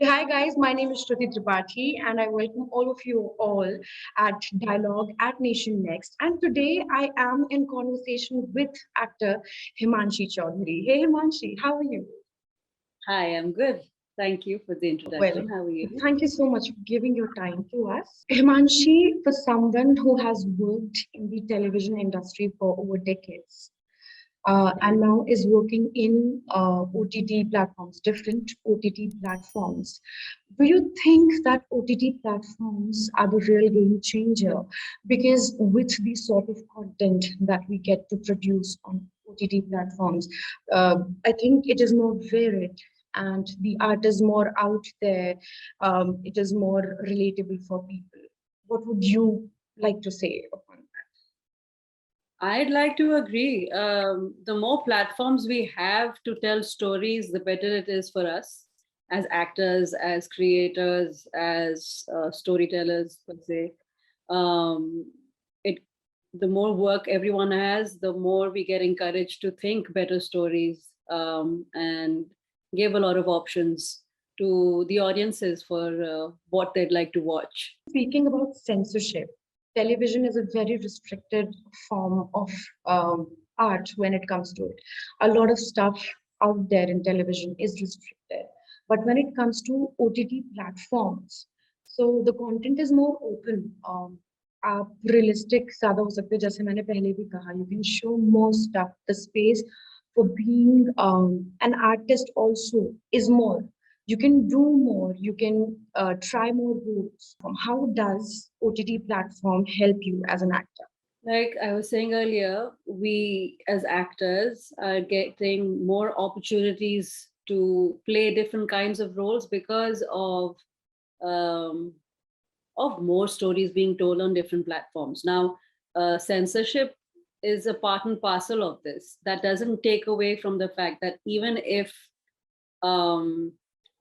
Hi guys, my name is Shruti Tripathi and I welcome all of you all at Dialogue at Nation Next. And today I am in conversation with actor Himanshi Chaudhary. Hey Himanshi, how are you? Hi, I'm good. Thank you for the Well, introduction. How are you? thank you so much for giving your time to us. Himanshi, for someone who has worked in the television industry for over decades, and now is working in OTT platforms, different OTT platforms. Do you think that OTT platforms are the real game changer? Because with the sort of content that we get to produce on OTT platforms, I think it is more varied and the art is more out there. It is more relatable for people. What would you like to say upon I'd like to agree. The more platforms we have to tell stories, the better it is for us as actors, as creators, as storytellers, per se. Um, it the more work everyone has, the more we get encouraged to think better stories and give a lot of options to the audiences for what they'd like to watch. Speaking about censorship, television is a very restricted form of art when it comes to it. A lot of stuff out there in television is restricted. But when it comes to OTT platforms, so the content is more open. आप realistic ज़्यादा हो सकते हैं जैसे मैंने पहले भी कहा you can show more stuff the space for being an artist also is more you can do more, you can try more routes. How does OTT platform help you as an actor? Like I was saying earlier, we as actors are getting more opportunities to play different kinds of roles because um, of more stories being told on different platforms. Now, censorship is a part and parcel of this. That doesn't take away from the fact that even if um,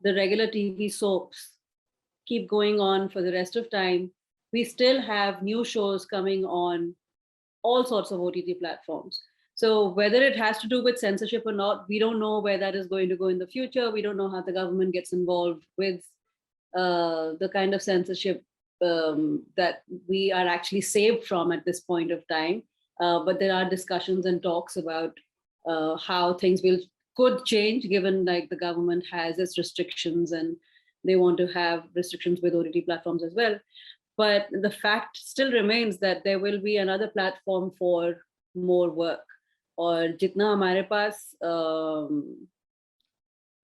the regular TV soaps keep going on for the rest of time, we still have new shows coming on all sorts of OTT platforms. So whether it has to do with censorship or not, we don't know where that is going to go in the future. We don't know how the government gets involved with the kind of censorship that we are actually saved from at this point of time. But there are discussions and talks about how things will could change given like the government has its restrictions and they want to have restrictions with OTT platforms as well. But the fact still remains that there will be another platform for more work. और जितना हमारे पास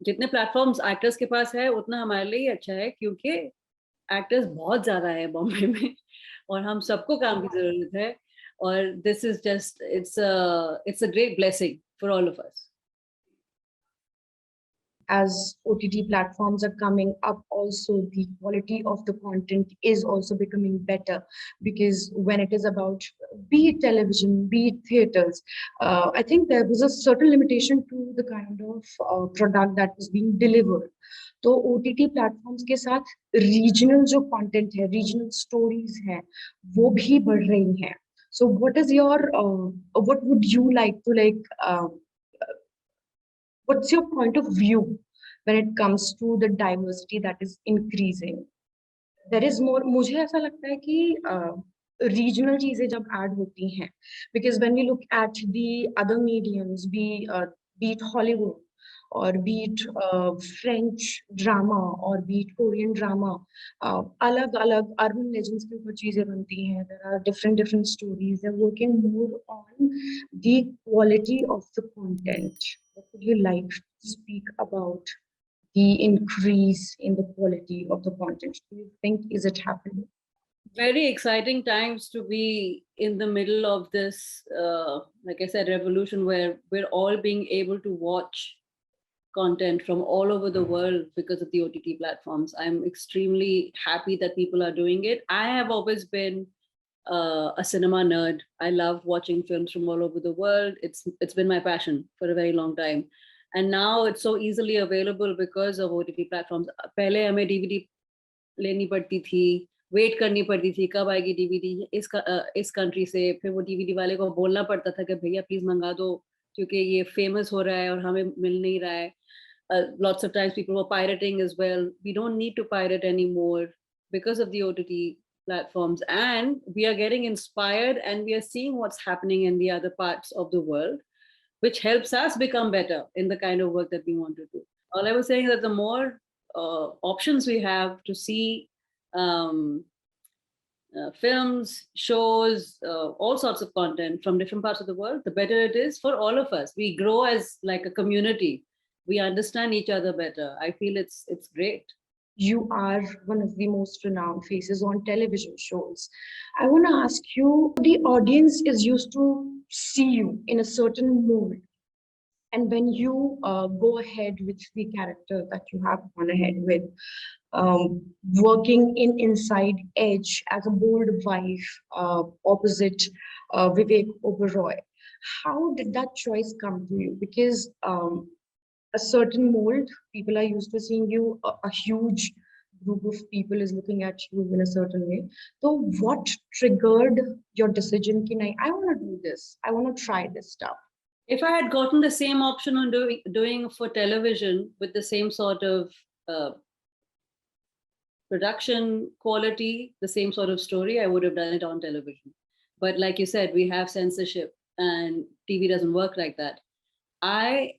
जितने platforms actors के पास है उतना हमारे लिए ही अच्छा है क्योंकि एक्टर्स बहुत ज़्यादा है बॉम्बे में और हम सबको काम की ज़रूरत है और this is just it's a great blessing for all of us. As OTT platforms are coming up, also the quality of the content is also becoming better because when it is about be it television, be it theaters, I think there was a certain limitation to the kind of product that was being delivered. तो OTT platforms के साथ regional जो content है regional stories हैं वो भी बढ़ रही हैं so what is your what would you like to what's your point of view when it comes to the diversity that is increasing there is more मुझे ऐसा लगता है कि regional चीजें जब add होती हैं because when we look at the other mediums be it Hollywood or be it French drama or be it Korean drama अलग अलग urban legends के ऊपर चीजें बनती हैं there are different stories they're working more on the quality of the content what would you like to speak about the increase in the quality of the content? Do you think is it happening? Very exciting times to be in the middle of this, like I said, revolution where we're all being able to watch content from all over the world because of the OTT platforms. I'm extremely happy that people are doing it. I have always been a cinema nerd. I love watching films from all over the world. It's been my passion for a very long time, and now it's so easily available because of OTT platforms. पहले हमें DVD लेनी पड़ती थी, wait करनी पड़ती थी कब आएगी डीवीडी इस कंट्री से, फिर वो डीवीडी वाले को बोलना पड़ता था कि भैया प्लीज मंगा दो क्योंकि ये फेमस हो रहा है और हमें मिल नहीं रहा है. lots of times people were pirating as well. We don't need to pirate anymore because of the OTT platforms. And we are getting inspired and we are seeing what's happening in the other parts of the world, which helps us become better in the kind of work that we want to do. All I was saying is that the more options we have to see um, films, shows, all sorts of content from different parts of the world, the better it is for all of us. We grow as like a community. We understand each other better. I feel it's great. You are one of the most renowned faces on television shows. I want to ask you, the audience is used to see you in a certain mold. And when you go ahead with the character that you have gone ahead with, working in Inside Edge as a bold wife opposite Vivek Oberoi, how did that choice come to you? Because a certain mold, people are used to seeing you, a huge group of people is looking at you in a certain way. So, what triggered your decision? I want to do this, I want to try this stuff. If I had gotten the same option on doing for television with the same sort of uh, production quality, the same sort of story, I would have done it on television. But like you said, we have censorship and TV doesn't work like that. I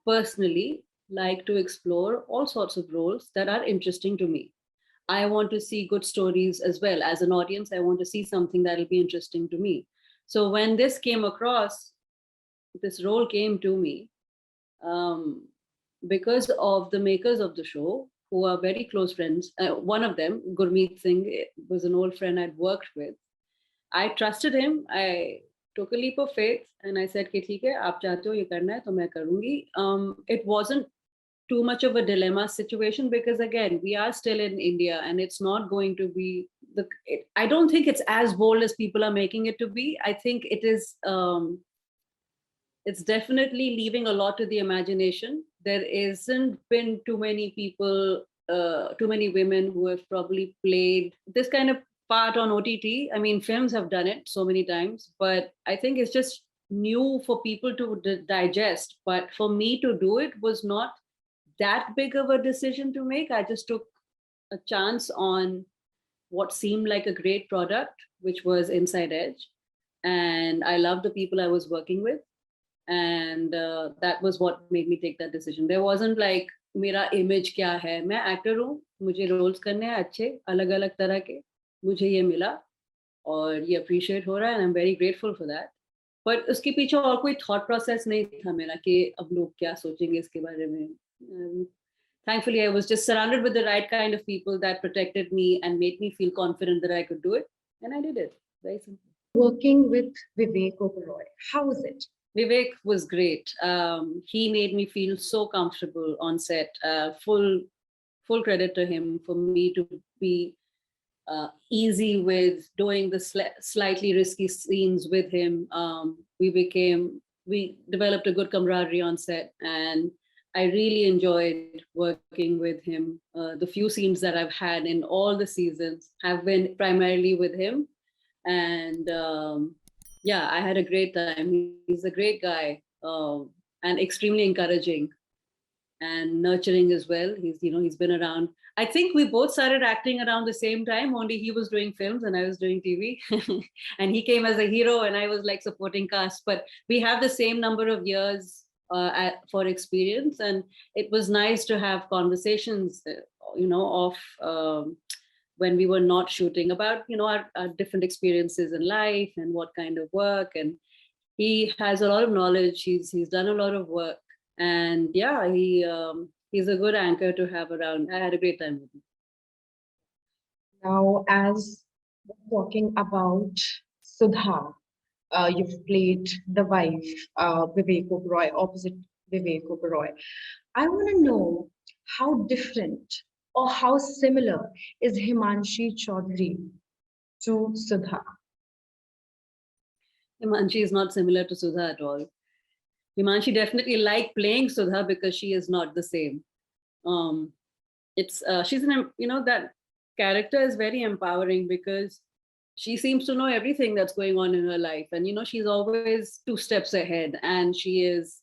personally like to explore all sorts of roles that are interesting to me. I want to see good stories as well. As an audience, I want to see something that'll be interesting to me. So when this came across, this role came to me um, because of the makers of the show, who are very close friends. One of them, Gurmeet Singh, was an old friend I'd worked with. I trusted him. I took a leap of faith and I said, "Okay, theek hai, aap chahte ho ye karna hai, to main karungi." It wasn't too much of a dilemma situation because again, we are still in India and it's not going to be I don't think it's as bold as people are making it to be. I think it is. It's definitely leaving a lot to the imagination. There isn't been too many people, too many women who have probably played this kind of part on OTT. I mean, films have done it so many times, but I think it's just new for people to digest. But for me to do it was not that big of a decision to make. I just took a chance on what seemed like a great product, which was Inside Edge. And I loved the people I was working with. And that was what made me take that decision. There wasn't like मेरा image क्या है, मैं actor हूँ, मुझे roles करने हैं अच्छे अलग अलग तरह के, मुझे ये मिला और ये appreciate हो रहा है and I'm very grateful for that. But उसके पीछे और कोई thought process नहीं था मेरा कि अब लोग क्या सोचेंगे इसके बारे में. Thankfully, I was just surrounded with the right kind of people that protected me and made me feel confident that I could do it, and I did it. Very simple. Working with Vivek Oberoi, how was it? Vivek was great. He made me feel so comfortable on set. Full credit to him for me to be easy with doing the slightly risky scenes with him. We developed a good camaraderie on set, and I really enjoyed working with him. The few scenes that I've had in all the seasons have been primarily with him, and yeah, I had a great time. He's a great guy and extremely encouraging and nurturing as well. He's been around. I think we both started acting around the same time, only he was doing films and I was doing TV. And he came as a hero and I was like supporting cast. But we have the same number of years for experience. And it was nice to have conversations, of when we were not shooting about, our different experiences in life and what kind of work. And he has a lot of knowledge. He's done a lot of work. And yeah, he's a good anchor to have around. I had a great time with him. Now, as we're talking about Sudha, you've played the wife, Vivek Oberoi, opposite Vivek Oberoi. I want to know how different or how similar is Himanshi Chaudhary to Sudha? Himanshi is not similar to Sudha at all. Himanshi definitely liked playing Sudha because she is not the same. She's that character is very empowering because she seems to know everything that's going on in her life, and she's always 2 steps ahead, and she is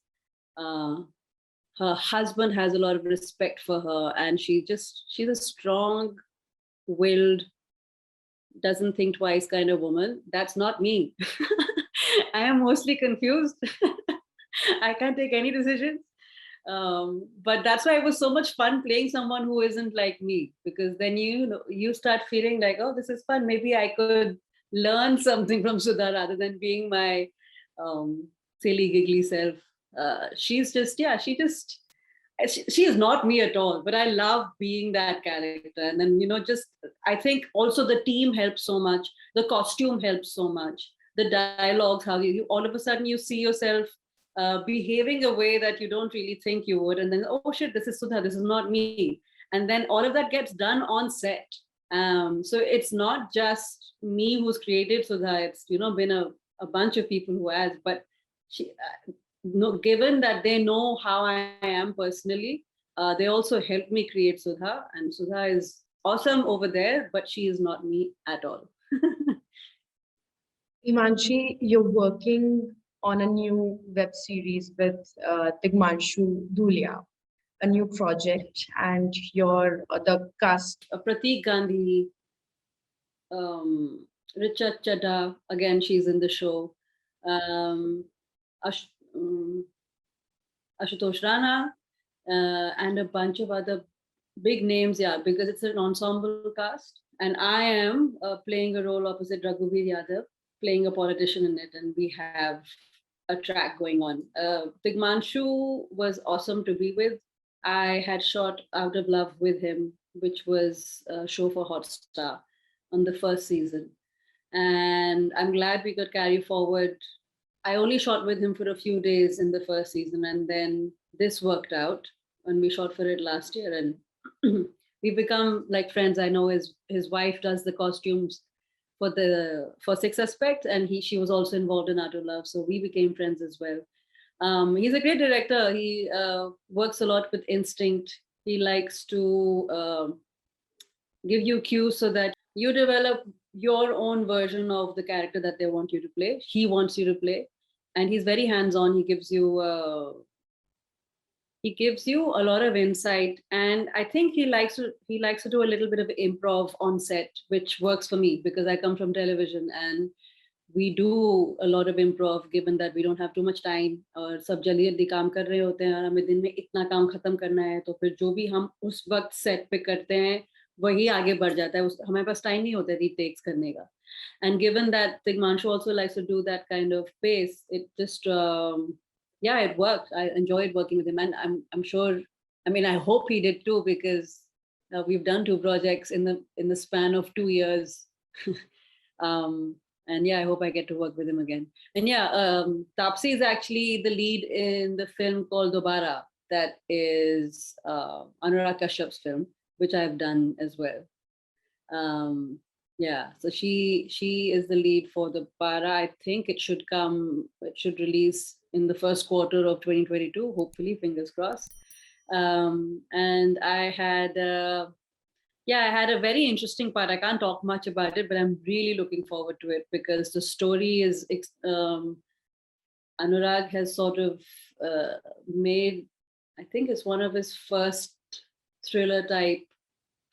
her husband has a lot of respect for her, and she's a strong-willed, doesn't think twice kind of woman. That's not me. I am mostly confused. I can't take any decisions. But that's why it was so much fun playing someone who isn't like me, because then you start feeling like, oh, this is fun. Maybe I could learn something from Sudha rather than being my silly giggly self. She's just, yeah, she is not me at all, but I love being that character. And then, just, I think also the team helps so much. The costume helps so much. The dialogues, how you all of a sudden you see yourself behaving a way that you don't really think you would. And then, oh shit, this is Sudha, this is not me. And then all of that gets done on set. So it's not just me who's created Sudha, it's, been a bunch of people who has, but she, no, given that they know how I am personally, they also helped me create Sudha, and Sudha is awesome over there, but she is not me at all. Himanshi, you're working on a new web series with Tigmanshu Dhulia, a new project, and you're the cast. Pratik Gandhi, Richa Chadha, again, she's in the show. Um, Ash, um, Ashutosh Rana, and a bunch of other big names, yeah, because it's an ensemble cast. And I am playing a role opposite Raghuveer Yadav, playing a politician in it, and we have a track going on. Tigmanshu was awesome to be with. I had shot Out of Love with him, which was a show for Hotstar on the first season. And I'm glad we could carry forward. I only shot with him for a few days in the first season, and then this worked out, and we shot for it last year, and we become like friends. I know his wife does the costumes for Six Suspects, and she was also involved in Out of Love, so we became friends as well. He's a great director. He works a lot with instinct. He likes to give you cues so that you develop your own version of the character that they want you to play. He wants you to play, and he's very hands-on. He gives you a lot of insight, and I think he likes to do a little bit of improv on set, which works for me because I come from television and we do a lot of improv, given that we don't have too much time और सब जल्दी जल्दी काम कर रहे होते हैं और हमें दिन में इतना काम खत्म करना है, तो फिर जो भी हम उस वक्त सेट पे करते हैं वही आगे बढ़ जाता है. हमारे पास टाइम नहीं होता रीटेक्स करने का. And given that Tigmanshu also likes to do that kind of pace, it just yeah, it worked. I enjoyed working with him, and I'm sure. I mean, I hope he did too, because we've done 2 projects in the span of 2 years. And yeah, I hope I get to work with him again. And yeah, Taapsee is actually the lead in the film called Dobara, that is Anurag Kashyap's film, which I've done as well. Yeah, so she is the lead for the Para. I think it should release in the first quarter of 2022, hopefully, fingers crossed. And I had a very interesting part. I can't talk much about it, but I'm really looking forward to it because the story is Anurag has sort of made, I think it's one of his first thriller type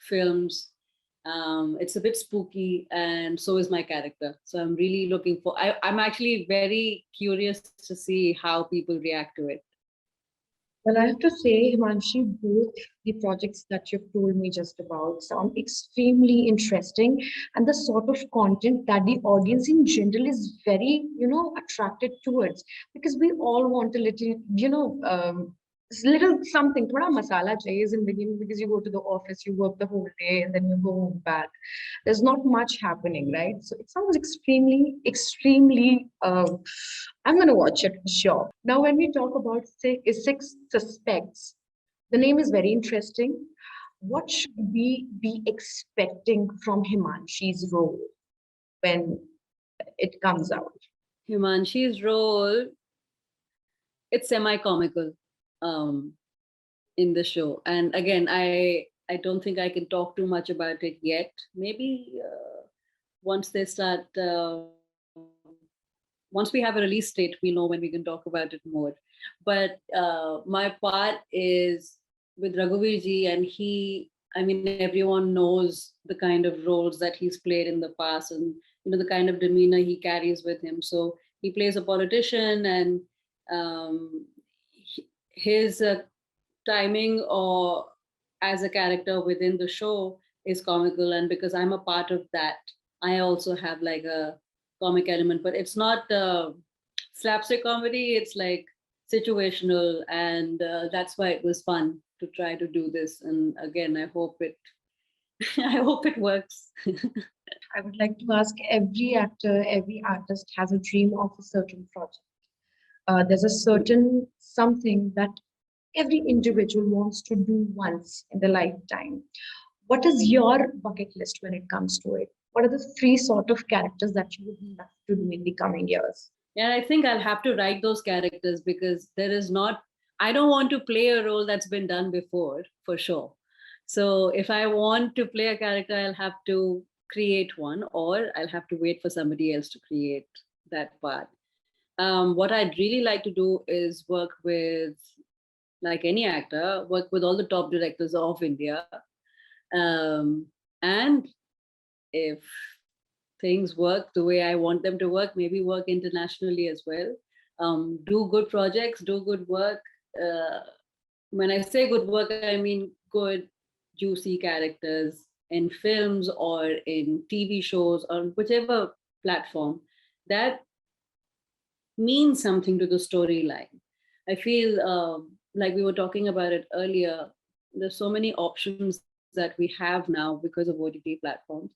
films. It's a bit spooky, and so is my character. So I'm really looking for, I'm actually very curious to see how people react to it. Well, I have to say, Himanshi, both the projects that you've told me just about sound extremely interesting, and the sort of content that the audience in general is very, attracted towards, because we all want a little, little something, thoda masala chahiye zindagi mein, because you go to the office, you work the whole day, and then you go back. There's not much happening, right? So it sounds extremely, extremely. I'm going to watch it for sure. Now, when we talk about Six Suspects, the name is very interesting. What should we be expecting from Himanshi's role when it comes out? Himanshi's role, it's semi-comical in the show. And again, I don't think I can talk too much about it yet. Maybe once they start, once we have a release date, we'll know when we can talk about it more. But my part is with Raghuveer ji, and I mean, everyone knows the kind of roles that he's played in the past, and the kind of demeanor he carries with him. So he plays a politician, and his timing or as a character within the show is comical, and because I'm a part of that, I also have like a comic element, but it's not slapstick comedy, it's like situational, and that's why it was fun to try to do this. And again, I hope it I hope it works. I would like to ask, every actor, every artist has a dream of a certain project. There's a certain something that every individual wants to do once in their lifetime. What is your bucket list when it comes to it? What are the three sort of characters that you would love to do in the coming years? Yeah, I think I'll have to write those characters, because there is not, I don't want to play a role that's been done before, for sure. So if I want to play a character, I'll have to create one, or I'll have to wait for somebody else to create that part. What I'd really like to do is work with, like any actor, work with all the top directors of India. And if things work the way I want them to work, maybe work internationally as well. Do good projects, do good work. Uh, when I say good work, I mean good, juicy characters in films or in TV shows or whichever platform that means something to the storyline. I feel like we were talking about it earlier. There's so many options that we have now because of OTT platforms,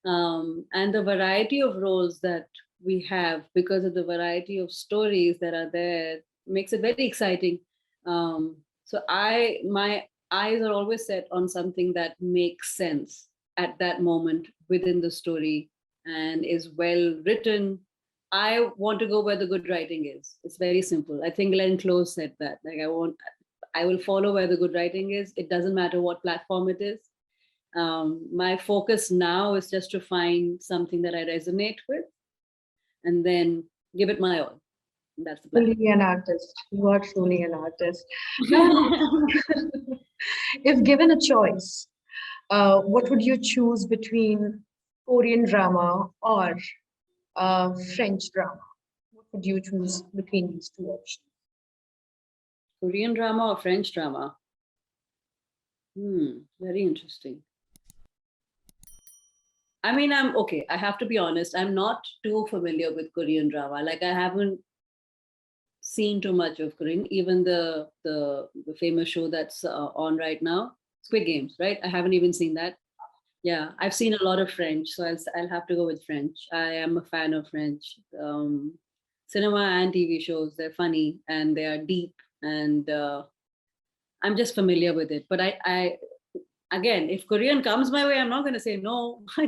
and the variety of roles that we have because of the variety of stories that are there makes it very exciting. So my eyes are always set on something that makes sense at that moment within the story and is well written. I want to go where the good writing is. It's very simple. I think Glenn Close said that. Like, I will follow where the good writing is. It doesn't matter what platform it is. My focus now is just to find something that I resonate with and then give it my all. That's the plan. Truly an artist. You are truly an artist. Now, if given a choice, what would you choose between Korean drama or French drama? What would you choose between these two options? Korean drama or French drama? Very interesting. I mean, I'm okay. I have to be honest. I'm not too familiar with Korean drama. Like, I haven't seen too much of Korean. Even the famous show that's on right now, Squid Games, right? I haven't even seen that. Yeah, I've seen a lot of French, so I'll have to go with French. I am a fan of French cinema and TV shows. They're funny and they are deep, and I'm just familiar with it. But I again, if Korean comes my way, I'm not going to say no. I'm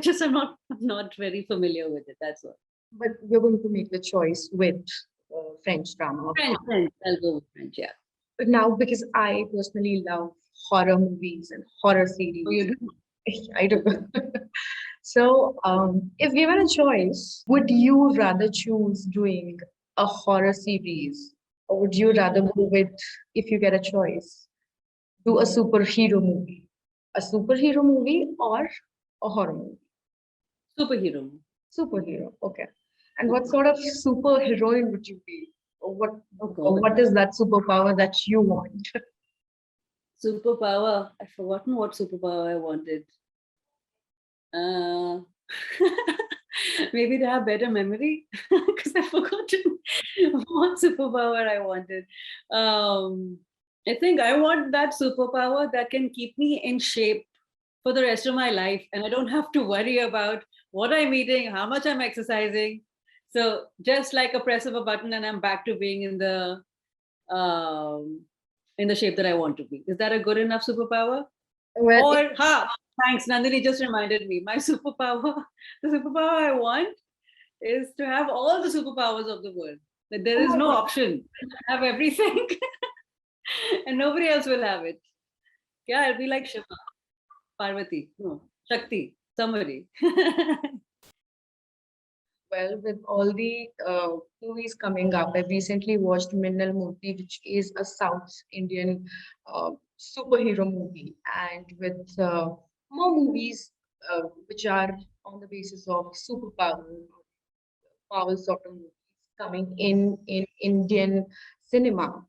not very familiar with it. That's all. But you're going to make the choice with French drama. French. I'll go with French. Yeah. But now, because I personally love horror movies and horror series. Oh, you do? I do. So, if given a choice, would you rather choose doing a horror series, or would you rather go with, if you get a choice, do a superhero movie? A superhero movie or a horror movie? Superhero. Superhero, okay. And what sort of superheroine would you be? Or what, Oh or God. what is that superpower that you want? Superpower. I've forgotten what superpower I wanted. Uh, maybe to have better memory, because I've forgotten what superpower I wanted. I think I want that superpower that can keep me in shape for the rest of my life, and I don't have to worry about what I'm eating, how much I'm exercising. So just like a press of a button, and I'm back to being um, in the shape that I want to be. Is that a good enough superpower? Well, Or, thanks, Nandini just reminded me. My superpower, the superpower I want is to have all the superpowers of the world. That there oh is my no God. option. I have everything and nobody else will have it. Yeah, I'll be like Shiva, Parvati, no, Shakti, somebody. Well, with all the movies coming up, I recently watched Minnal Murthy, which is a South Indian superhero movie, and with more movies which are on the basis of superpower, power sort of movies coming in Indian cinema,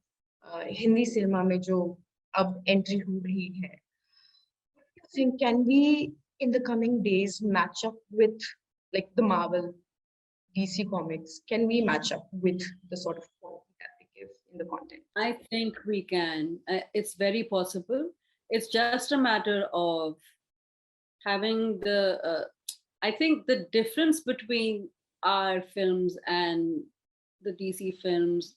Hindi cinema में जो अब entry हो रही है. You think can we in the coming days match up with like the Marvel DC Comics? Can we match up with the sort of quality that they give in the content? I think we can. It's very possible. It's just a matter of having the. I think the difference between our films and the DC films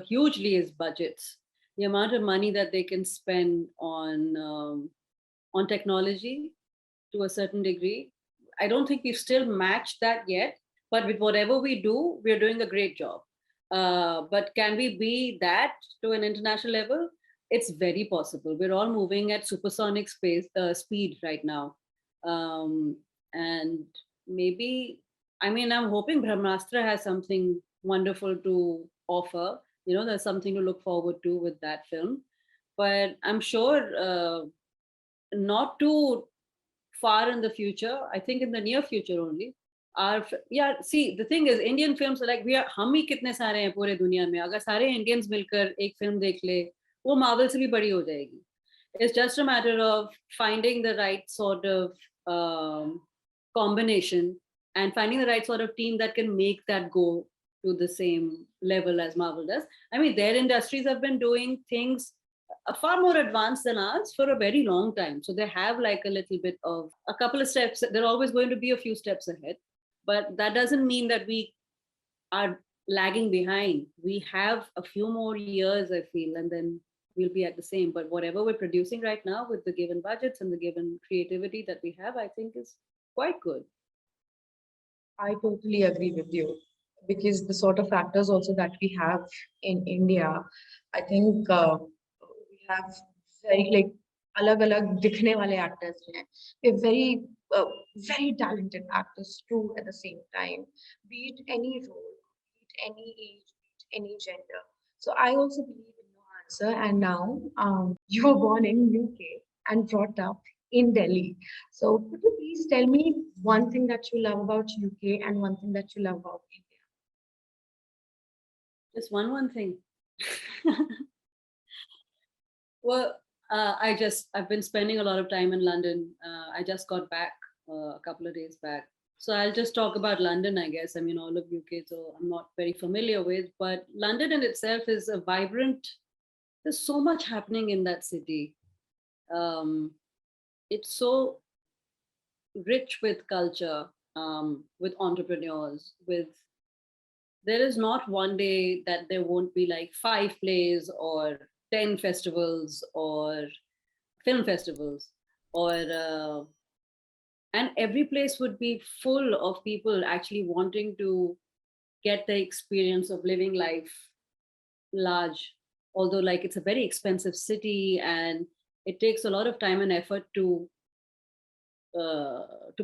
hugely is budgets. The amount of money that they can spend on technology to a certain degree. I don't think we've still matched that yet, but with whatever we do, we're doing a great job. But can we be that to an international level? It's very possible. We're all moving at supersonic speed right now. Um, and maybe, I mean, I'm hoping Brahmastra has something wonderful to offer. There's something to look forward to with that film. But I'm sure not too far in the future. I think in the near future only. Yeah, see, the thing is, Indian films are like we are. हम ही कितने सारे हैं पूरे दुनिया में. अगर सारे Indians मिलकर एक film देख ले, वो Marvel से भी बड़ी हो जाएगी. It's just a matter of finding the right sort of combination and finding the right sort of team that can make that go to the same level as Marvel does. I mean, their industries have been doing things far more advanced than ours for a very long time. So they have like a little bit of a couple of steps. They're always going to be a few steps ahead. But that doesn't mean that we are lagging behind. We have a few more years, I feel, and then we'll be at the same. But whatever we're producing right now with the given budgets and the given creativity that we have, I think is quite good. I totally agree with you because the sort of actors also that we have in India, I think we have very like अलग-अलग दिखने वाले actors हैं. We're very talented actors too at the same time, be it any role, be it any age, be it any gender. So I also believe in your answer. And now you were born in UK and brought up in Delhi. So could you please tell me one thing that you love about UK and one thing that you love about India? Just one thing. Well, I've been spending a lot of time in London. I just got back a couple of days back. So I'll just talk about London, I guess. I mean, all of UK, so I'm not very familiar with, but London in itself is a vibrant, there's so much happening in that city. Um, it's so rich with culture, with entrepreneurs, there is not one day that there won't be like 5 plays or 10 festivals or film festivals or and every place would be full of people actually wanting to get the experience of living life large, although like it's a very expensive city and it takes a lot of time and effort to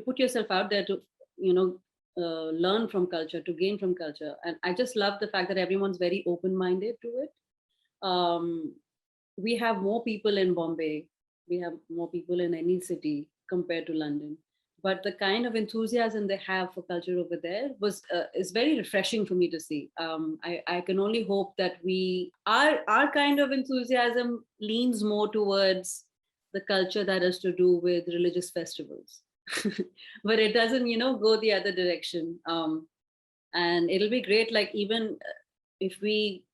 put yourself out there to you know learn from culture, to gain from culture. And I just love the fact that everyone's very open-minded to it. We have more people in Bombay, we have more people in any city compared to London, but the kind of enthusiasm they have for culture over there was is very refreshing for me to see. I can only hope that our kind of enthusiasm leans more towards the culture that has to do with religious festivals. But it doesn't go the other direction. And it'll be great, like even if we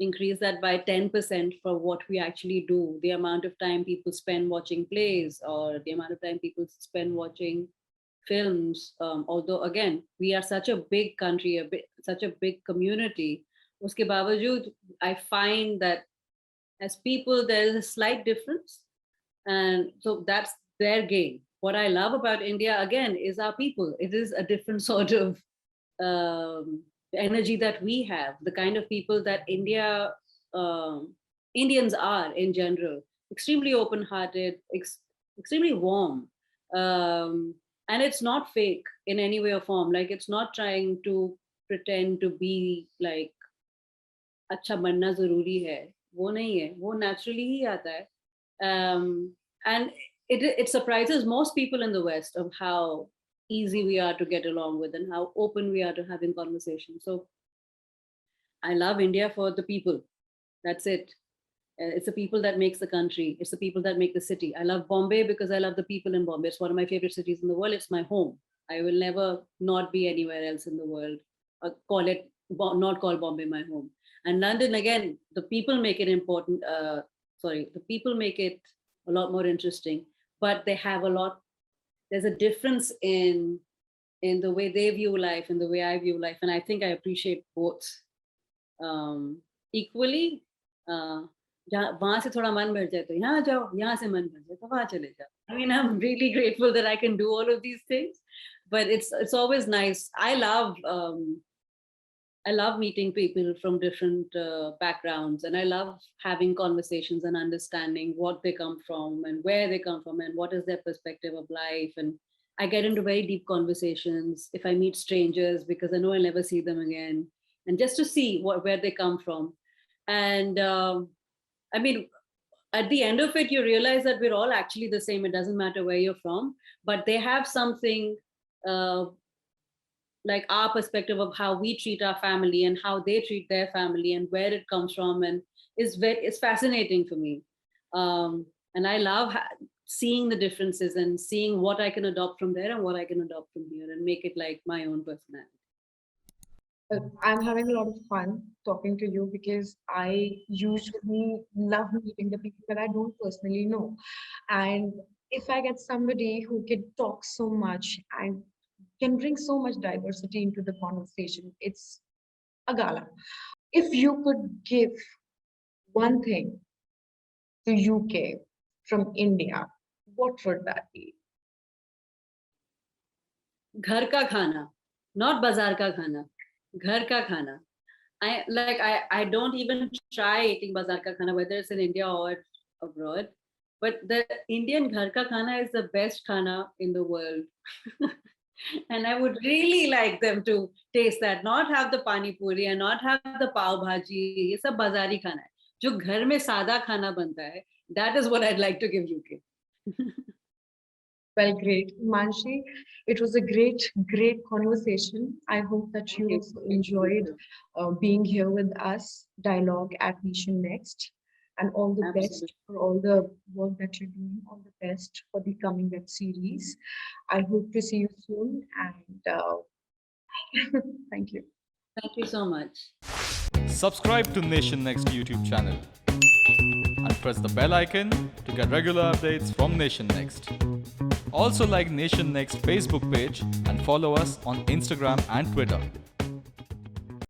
increase that by 10% for what we actually do, the amount of time people spend watching plays or the amount of time people spend watching films. Although again, we are such a big country, such a big community, uske bawajood, I find that as people there is a slight difference, and so that's their gain. What I love about India again is our people. It is a different sort of energy that we have, the kind of people that Indians are in general, extremely open-hearted, extremely warm, and it's not fake in any way or form. Like it's not trying to pretend to be like अच्छा बनना जरूरी है, वो नहीं है, वो naturally ही आता है. And it surprises most people in the West of how easy we are to get along with and how open we are to having conversations. So I love India for the people. That's it. It's the people that makes the country. It's the people that make the city. I love Bombay because I love the people in Bombay. It's one of my favorite cities in the world. It's my home. I will never not be anywhere else in the world. Not call Bombay my home. And London, again, the people make it important. The people make it a lot more interesting. But they have a lot. There's a difference in the way they view life and the way I view life, and I think I appreciate both equally. वहां से थोड़ा मन भर जाए तो यहाँ जाओ, यहाँ से मन भर जाए तो वहाँ चले जाओ. I mean, I'm really grateful that I can do all of these things, but it's always nice. I love meeting people from different backgrounds, and I love having conversations and understanding what they come from and where they come from and what is their perspective of life. And I get into very deep conversations if I meet strangers because I know I'll never see them again, and just to see where they come from. And I mean, at the end of it, you realize that we're all actually the same. It doesn't matter where you're from, but they have something like our perspective of how we treat our family and how they treat their family and where it comes from, and it's fascinating for me. And I love seeing the differences and seeing what I can adopt from there and what I can adopt from here and make it like my own personality. I'm having a lot of fun talking to you because I usually love meeting the people that I don't personally know. And if I get somebody who can talk so much and can bring so much diversity into the conversation, it's a gala. If you could give one thing to UK from India, what would that be? घर का खाना, not bazaar ka khana. Ghar ka khana. I don't even try eating bazaar ka khana, whether it's in India or abroad. But the Indian ghar ka khana is the best khana in the world. And I would really like them to taste that, not have the pani puri and not have the pav bhaji. Ye sab bazaari khana hai. Jo ghar mein sada khana banta hai, that is what I'd like to give UK. Well, great. Manshi, it was a great, great conversation. I hope that you also enjoyed being here with us, Dialogue at Nation Next, and all the best for all the work that you're doing, all the best for the coming web series. I hope to see you soon, and thank you. Thank you so much. Subscribe to Nation Next YouTube channel and press the bell icon to get regular updates from Nation Next. Also like Nation Next Facebook page and follow us on Instagram and Twitter.